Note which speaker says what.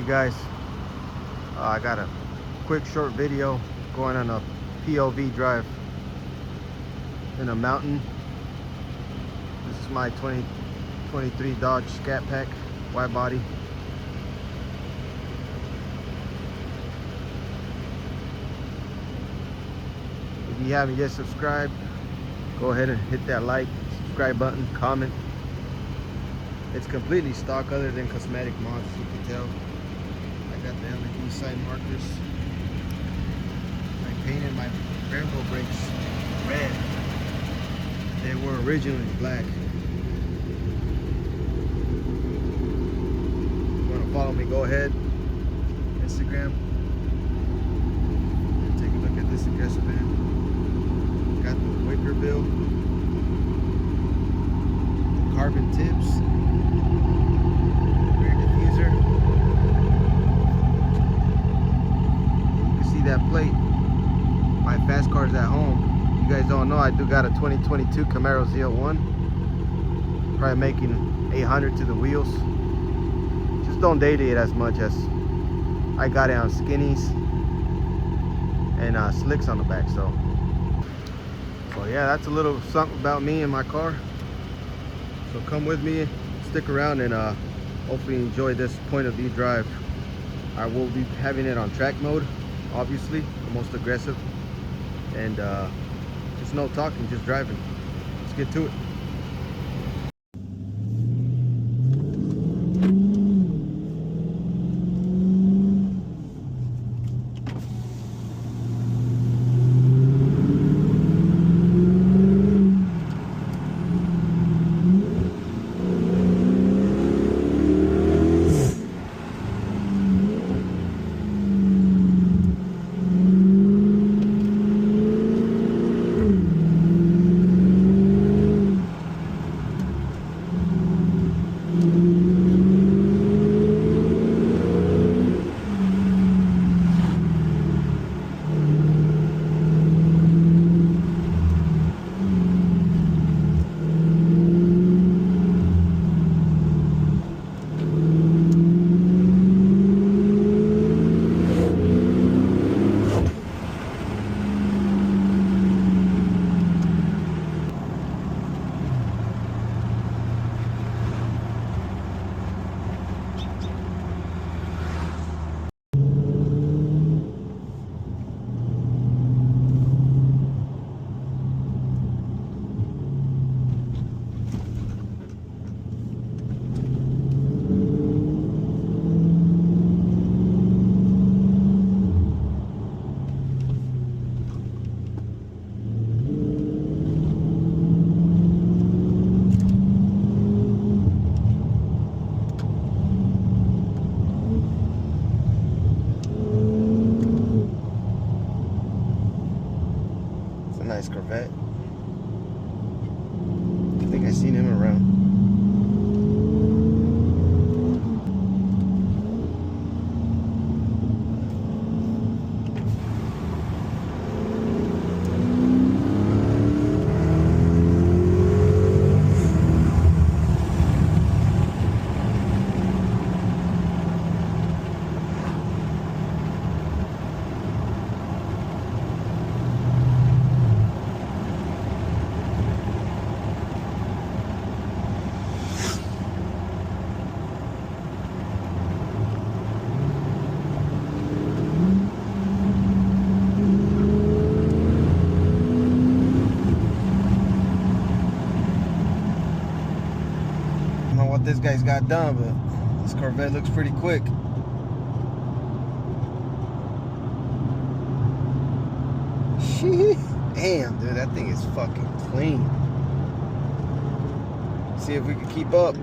Speaker 1: guys, I got a quick short video going on a POV drive in a mountain. This is my 2023 Dodge Scat Pack wide body. If you haven't yet subscribed, go ahead and hit that like, subscribe button, comment. It's completely stock other than cosmetic mods, you can tell. I got the LED sign markers. I painted my variable brakes red. They were originally black. If you want to follow me, go ahead. Instagram. Take a look at this aggressive van. Got the wicker bill. Carbon tips. Rear diffuser. You can see that plate. My fast car's at home. You guys don't know, I do got a 2022 Camaro ZL1. Probably making 800 to the wheels. Just don't daily it as much as I got it on skinnies and slicks on the back. So yeah, that's a little something about me and my car. So come with me, stick around, and hopefully enjoy this point of view drive. I will be having it on track mode, obviously, the most aggressive, and just no talking, just driving. Let's get to it. Nice Corvette. I think I seen him around. What this guy's got done, but this Corvette looks pretty quick. Damn, dude, that thing is fucking clean. See if we can keep up.